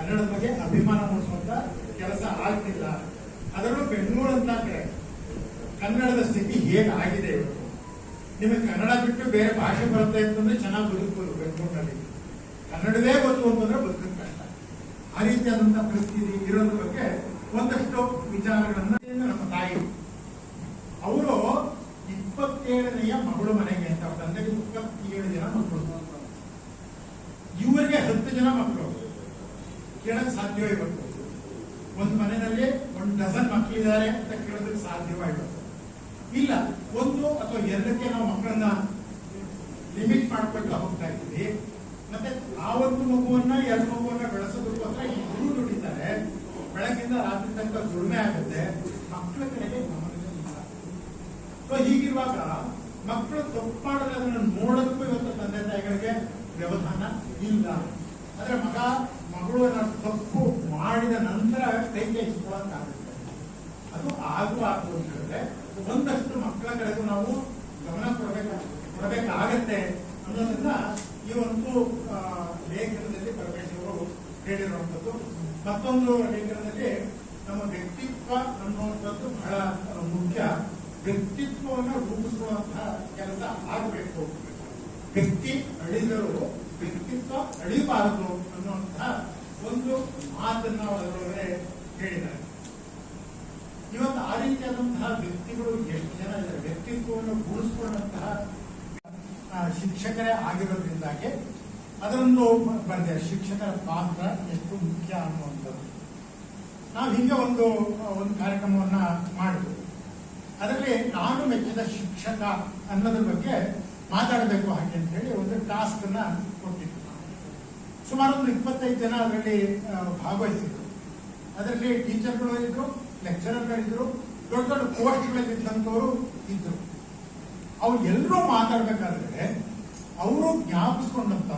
ಕನ್ನಡದ ಬಗ್ಗೆ ಅಭಿಮಾನ ಮೂಡಿಸುವಂತ ಕೆಲಸ ಆಗ್ತಿಲ್ಲ. ಅದರಲ್ಲೂ ಬೆಂಗಳೂರು ಅಂತ ಕಡೆ ಕನ್ನಡದ ಸ್ಥಿತಿ ಹೇಗಾಗಿದೆ ಇವತ್ತು. ನಿಮಗೆ ಕನ್ನಡ ಬಿಟ್ಟು ಬೇರೆ ಭಾಷೆ ಬರುತ್ತೆ ಅಂತಂದ್ರೆ ಚೆನ್ನಾಗಿ ಬದುಕಬಹುದು. ಬೆಂಗಳೂರಿನಲ್ಲಿ ಕನ್ನಡವೇ ಗೊತ್ತು ಅಂತಂದ್ರೆ ಬದುಕೋದು ಕಷ್ಟ. ಆ ರೀತಿಯಾದಂತಹ ಪರಿಸ್ಥಿತಿ ಇರೋದ್ರ ಬಗ್ಗೆ ಒಂದಷ್ಟು ವಿಚಾರಗಳನ್ನ ನಮ್ಮ ತಾಯಿ ಅವರು 27ನೆಯ ಮಗಳು ಮನೆಗೆ ಅಂತ ತಂದೆಗೆ 27 ಜನ ಮಕ್ಕಳು, ಇವರಿಗೆ 10 ಜನ ಮಕ್ಕಳು. ಕೇಳಕ್ ಸಾಧ್ಯವೇ ಇವತ್ತು? ಒಂದು ಮನೆಯಲ್ಲಿ 1 ಡಜನ್ ಮಕ್ಕಳಿದ್ದಾರೆ ಅಂತ ಕೇಳೋದಕ್ಕೆ ಸಾಧ್ಯವಾಯಿತು ಇಲ್ಲ. 1 ಅಥವಾ 2ಕ್ಕೆ ನಾವು ಮಕ್ಕಳನ್ನ ಲಿಮಿಟ್ ಮಾಡ್ಕೊಳ್ತಾ ಹೋಗ್ತಾ ಇದ್ದೀವಿ. ಮತ್ತೆ ಆ ಒಂದು ಮಗುವನ್ನ 2 ಮಗುವನ್ನ ಬೆಳೆಸೋದಕ್ಕೋಸ್ಕರ ಇಬ್ಬರು ದುಡಿತಾರೆ. ಬೆಳಗಿಂದ ರಾತ್ರಿ ತನಕ ದುಡಿಮೆ ಆಗುತ್ತೆ. ಮಕ್ಕಳ ಕಡೆಗೆ ಗಮನ ಇಲ್ಲ. ಸೊ ಹೀಗಿರುವಾಗ ಮಕ್ಕಳು ತಪ್ಪು ಮಾಡಿದ್ರೆ ಅದನ್ನು ನೋಡೋದಕ್ಕೂ ಇವತ್ತು ತಂದೆ ತಾಯಿಗಳಿಗೆ ವ್ಯವಧಾನ ಇಲ್ಲ. ಆದ್ರೆ ಮಗಳು ತಪ್ಪು ಮಾಡಿದ ನಂತರ ಕೈಗೆ ಇಸ್ಕೊಳ್ಳೋಕ್ಕಾಗುತ್ತೆ. ಅದು ಆಗು ಅಂತ ಹೇಳಿದ್ರೆ ಒಂದಷ್ಟು ಮಕ್ಕಳ ಕಡೆಗೂ ನಾವು ಗಮನ ಕೊಡಬೇಕಾಗತ್ತೆ ಅನ್ನೋದನ್ನ ಈ ಒಂದು ಲೇಖನದಲ್ಲಿ ಪರಮೇಶ್ವರರು ಹೇಳಿರುವಂಥದ್ದು. ಮತ್ತೊಂದು ಲೇಖನದಲ್ಲಿ ನಮ್ಮ ವ್ಯಕ್ತಿತ್ವ ಅನ್ನುವಂಥದ್ದು ಬಹಳ ಮುಖ್ಯ. ವ್ಯಕ್ತಿತ್ವವನ್ನು ರೂಪಿಸುವಂತಹ ಕೆಲಸ ಆಗಬೇಕು. ವ್ಯಕ್ತಿ ಅಳಿದರೂ ವ್ಯಕ್ತಿತ್ವ ಅಳಿಬಾರದು ಅನ್ನುವಂತಹ ಒಂದು ಮಾತನ್ನ ಅವರೊಳಗಡೆ ಹೇಳಿದ್ದಾರೆ. ಇವತ್ತು ಆ ರೀತಿಯಾದಂತಹ ವ್ಯಕ್ತಿಗಳು ಎಷ್ಟು ಜನ ಇದ್ದಾರೆ. ವ್ಯಕ್ತಿತ್ವವನ್ನು ರೂಪಿಸಿಕೊಂಡಂತಹ ಶಿಕ್ಷಕರೇ ಆಗಿರೋದ್ರಿಂದಾಗಿ ಅದರೊಂದು ಬಂದೆ ಶಿಕ್ಷಕರ ಪಾತ್ರ ಎಷ್ಟು ಮುಖ್ಯ ಅನ್ನುವಂಥದ್ದು. ನಾವು ಹೀಗೆ ಒಂದು ಕಾರ್ಯಕ್ರಮವನ್ನ ಮಾಡಿದ್ವಿ. ಅದರಲ್ಲಿ ನಾನು ಮೆಚ್ಚಿದ ಶಿಕ್ಷಕ ಅನ್ನೋದ್ರ ಬಗ್ಗೆ ಮಾತಾಡಬೇಕು ಹಾಗೆ ಅಂತ ಹೇಳಿ ಒಂದು ಟಾಸ್ಕ್ ಅನ್ನ ಕೊಟ್ಟಿದ್ದು. ಸುಮಾರು ಒಂದು 25 ಜನ ಅದರಲ್ಲಿ ಭಾಗವಹಿಸಿದ್ರು. ಅದರಲ್ಲಿ ಟೀಚರ್ಗಳು ಇದ್ರು, ಲೆಕ್ಚರರ್ಗಳಿದ್ರು, ದೊಡ್ಡ ದೊಡ್ಡ ಪೋಸ್ಟ್ಗಳಿದ್ದಂಥವರು ಇದ್ರು. ಅವ್ರು ಎಲ್ಲರೂ ಮಾತಾಡ್ಬೇಕಾದ್ರೆ ಅವರು ಜ್ಞಾಪಿಸ್ಕೊಂಡಂತ